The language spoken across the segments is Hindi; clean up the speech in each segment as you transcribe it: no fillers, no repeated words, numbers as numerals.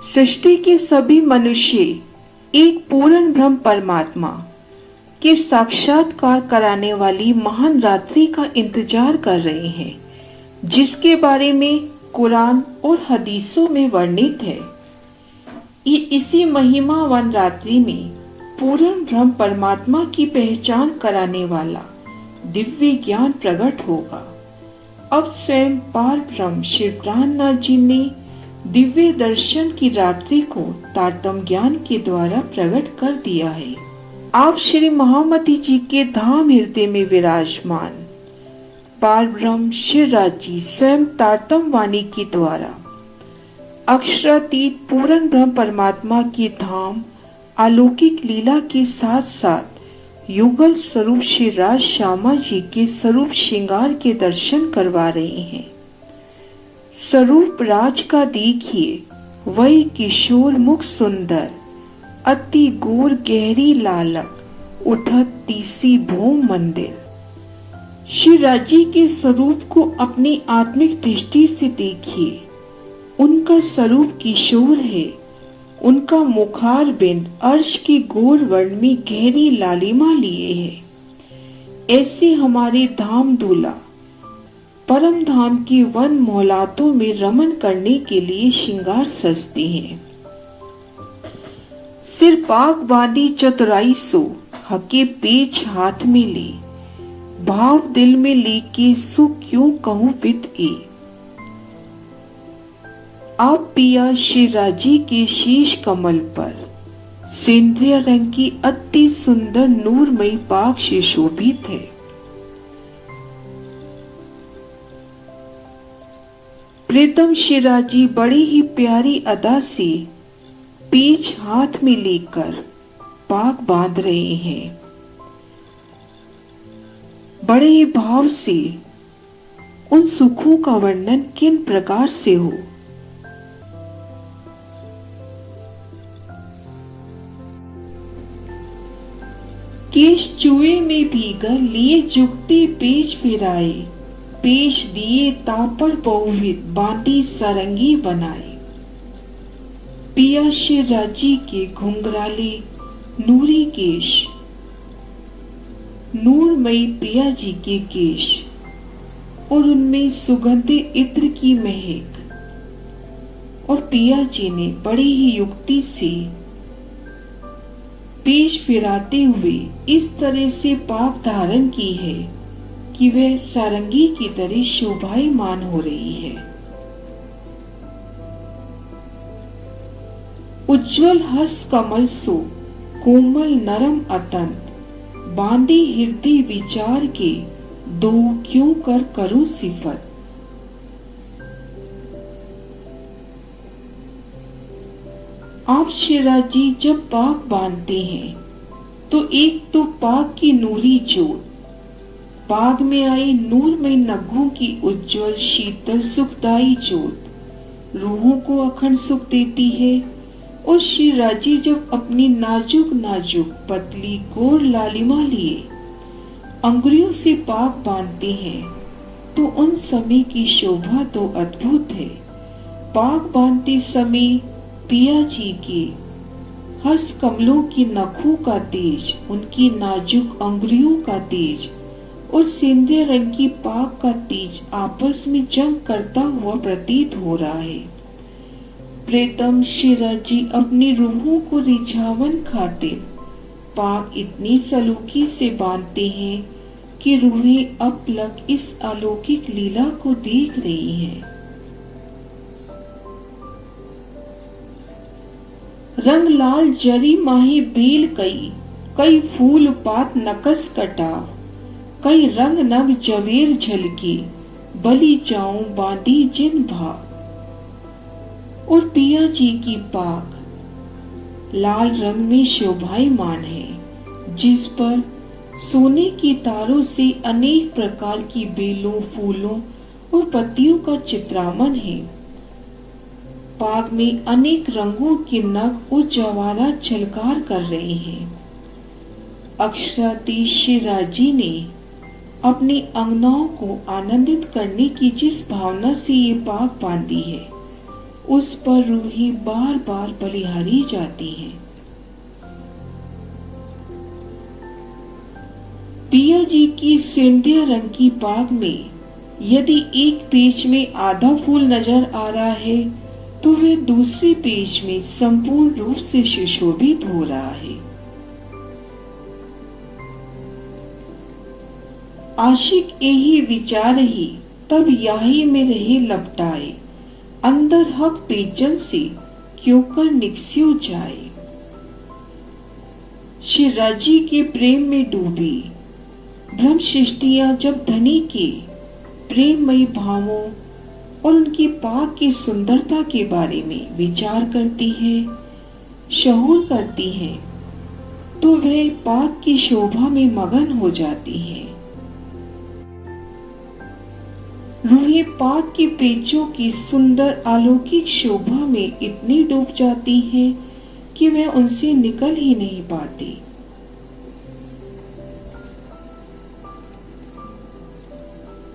सृष्टि के सभी मनुष्य एक पूर्ण ब्रह्म परमात्मा के साक्षात्कार कराने वाली महान रात्रि का इंतजार कर रहे हैं, जिसके बारे में कुरान और हदीसों में वर्णित है। इसी महिमावान रात्रि में पूर्ण ब्रह्म परमात्मा की पहचान कराने वाला दिव्य ज्ञान प्रकट होगा। अब स्वयं पार ब्रह्म श्री प्राणनाथ जी ने दिव्य दर्शन की रात्रि को तारतम्य ज्ञान के द्वारा प्रकट कर दिया है। आप श्री महामती जी के धाम हृदय में विराजमान पार ब्रह्म श्री राज जी स्वयं तारतम्य वाणी के द्वारा अक्षरातीत पूर्ण ब्रह्म परमात्मा के धाम अलौकिक लीला के साथ साथ युगल स्वरूप श्री राज श्यामा जी के स्वरूप श्रृंगार के दर्शन करवा रहे हैं। स्वरूप राज का देखिए, वही किशोर मुख सुंदर अति गोर गहरी लालक उठत तीसी भूम मंदिर। श्री राज जी के स्वरूप को अपनी आत्मिक दृष्टि से देखिए। उनका स्वरूप किशोर है। उनका मुखार बिंद अर्श की गोर वर्ण में गहरी लालिमा लिए है। ऐसे हमारे धाम दूल्हा परम धाम की वन मोहलातों में रमन करने के लिए श्रृंगार सजते हैं। सिर पाक बांधी चतुराई सो हके पेच हाथ में ले, भाव दिल में लेके सुख क्यों कहूं पित ए। आप पिया श्री राजी के शीश कमल पर सेंद्रिय रंग की अति सुंदर नूरमयी पाक से शोभित है। प्रीतम श्री राजी बड़ी ही प्यारी अदा से पेच हाथ में लेकर पाक बांध रहे हैं। बड़े ही भाव से उन सुखों का वर्णन किन प्रकार से हो। केश चूहे में भीगर लिए जुगती पेच फिराए, पेश दिए तापर बहुविध बांधी सारंगी बनाए। पिया श्री राजी के घुंघराले नूरी केश, नूरमयी पिया जी के केश और उनमें सुगंधित इत्र की महक, और पिया जी ने बड़ी ही युक्ति से पेश फिराते हुए इस तरह से पाक धारण की है कि वह सारंगी की तरह शोभायमान हो रही है। उज्जवल हस्त कमल सो कोमल नरम अतंत, बांधी हृदय विचार के दो क्यों कर करूं सिफत। आप श्री राज जी जब पाक बांधते हैं तो एक तो पाक की नूरी जोत, पाग में आए नूरमय नगों की उज्जवल शीतल सुखदायी जोत रूहों को अखंड सुख देती है। और श्री राज जी जब अपनी नाजुक नाजुक पतली गोर लालिमा लिए अंगुलियों से पाक बांधते हैं तो उन समय की शोभा तो अद्भुत है। पाक बांधते समय पिया जी के हस्त कमलों की नखों का तेज, उनकी नाजुक अंगुलियों का तेज और सेंद्रिय रंग की पाक का तेज आपस में जंग करता हुआ प्रतीत हो रहा है। प्रीतम श्री राज जी अपनी रूहों को रिझावन खातिर पाक इतनी सलूकी से बांधते हैं कि रूहें अपलक इस अलौकिक लीला को देख रही हैं। रंग लाल जरी माही बेल कई, कई फूल पात नकस कटाव, कई रंग नग जवेर झलकी, बलि जाऊं बांधी जिन भाव। और पिया जी की पाक लाल रंग में शोभायमान है, जिस पर सोने की तारों से अनेक प्रकार की बेलों, फूलों और पत्तियों का चित्रामन है। पाग में अनेक रंगों के नग और जवाहरात झलकार कर रहे हैं। अक्षरातीत श्री राज जी ने अपनी अंगनाओं को आनंदित करने की जिस भावना से ये पाग बांधी है, उस पर रूही बार बार बलिहारी जाती है। पिया जी की सेंधिया रंग की बाग में यदि एक पेज में आधा फूल नजर आ रहा है तो वह दूसरे पेज में संपूर्ण रूप से सुशोभित हो रहा है। आशिक यही विचार ही तब याही में रहे लपटाए, अंदर हक पेचन से क्यों कर निकस्यो जाए। श्री राजी के प्रेम में डूबी ब्रह्म सृष्टियां जब धनी के प्रेममयी भावों और उनकी पाक की सुंदरता के बारे में विचार करती है, शहूर करती है, तो वह पाक की शोभा में मगन हो जाती है। रूही पाक के पेचों की सुंदर अलौकिक शोभा में इतनी डूब जाती है कि वह उनसे निकल ही नहीं पाती।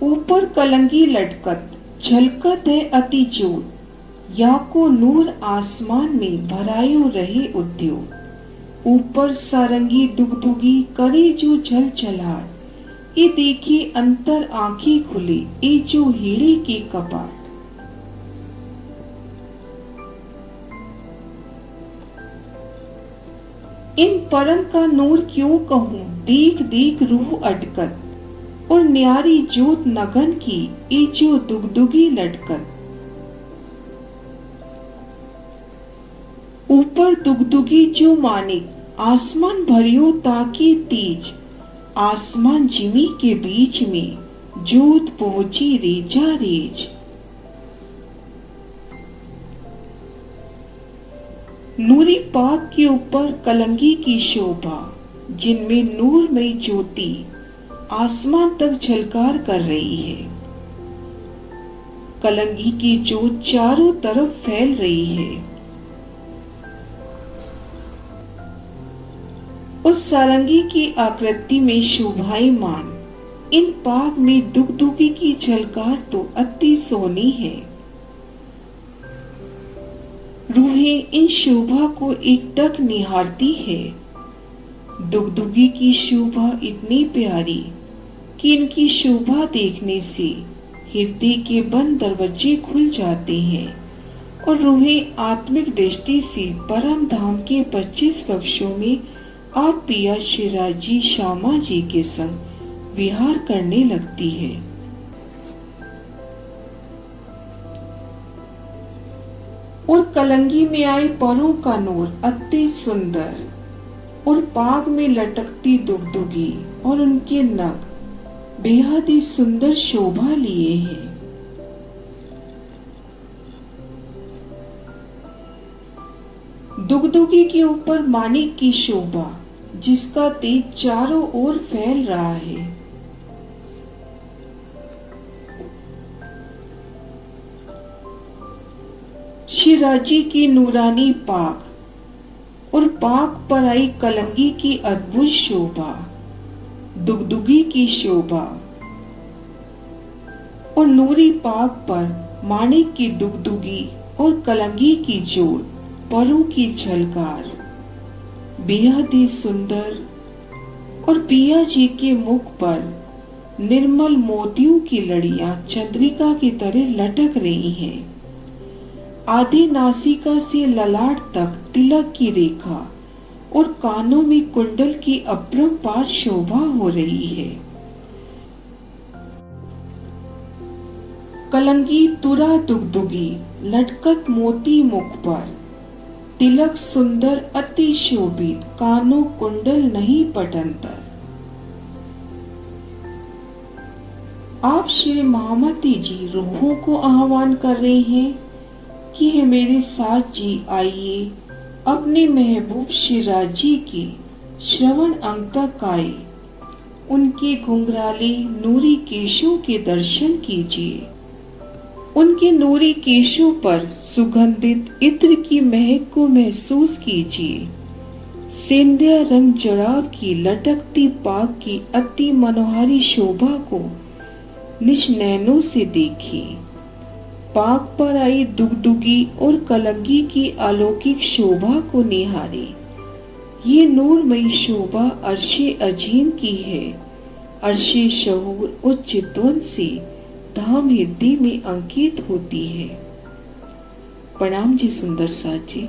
ऊपर कलंगी लटकत झलकत है अति जोत, या को नूर आसमान में भरायो रहे उद्योग। ऊपर सारंगी दुगदुगी करे जो झल झलाट, ये देखी अंतर आंखें खुले ये जो हीरे के कपाट। इन परम का नूर क्यों कहूं, देख देख रूह अटकत, और न्यारी जोत नगन की ये जो दुगदुगी लटकत। ऊपर दुगदुगी जो मानिक, आसमान भरियो ताकि तेज, आसमान जिमी के बीच में जोत पहुंची रेजा रेज। नूरी पाक के ऊपर कलंगी की शोभा, जिनमें नूरमयी ज्योति आसमान तक झलकार कर रही है। कलंगी की जोत चारों तरफ फैल रही है। उस सारंगी की आकृति में शोभायमान इन पाक में दुगदुगी की झलकार तो अति सोनी है। रूहें इन शोभा को एकटक निहारती है। दुगदुगी की शोभा इतनी प्यारी कि इनकी शोभा देखने से हृदय के बंद दरवाजे खुल जाते हैं और रूहें आत्मिक दृष्टि से परम धाम के 25 पक्षों में आप पिया शिराजी श्यामा जी के संग विहार करने लगती है। और कलंगी में आए परों का नूर अति सुंदर, और पाग में लटकती दुगदुगी और उनके नग बेहद ही सुंदर शोभा लिए हैं। दुगदुगी के ऊपर मानिक की शोभा, जिसका तेज चारों ओर फैल रहा है। शिराजी की नूरानी पाक और पाक पर आई कलंगी की अद्भुत शोभा, दुगदुगी की शोभा और नूरी पाक पर मानिक की दुगदुगी और कलंगी की जोत, परों की झलकार बेहद ही सुंदर। और पिया जी के मुख पर निर्मल मोतियों की लड़ियां चंद्रिका की तरह लटक रही हैं। आधी नासिका से ललाट तक तिलक की रेखा और कानों में कुंडल की अपरंपार शोभा हो रही है। कलंगी तुरा दुगदुगी लटकत मोती मुख पर, तिलक सुंदर अति शोभित, कानों कुंडल नहीं पटंतर। आप श्री महामती जी रूहों को आह्वान कर रहे हैं कि हे मेरे साथ जी, आइए अपने महबूब शिराजी के श्रवण अंग तक आए, उनके घुंघराले नूरी केशों के दर्शन कीजिए। उनके नूरी केशों पर सुगंधित इत्र की महक को महसूस कीजिए। सेंधिया रंग जड़ाव की लटकती पाक की अति मनोहारी शोभा को निज नैनों से देखिए। पाक पर आई दुगदुगी और कलंगी की अलौकिक शोभा को निहारे। ये नूरमयी शोभा अर्शे अजीम की है। अर्शे शहूर और चितवन से धाम हृदय में अंकित होती है। प्रणाम जी सुंदर साथ जी।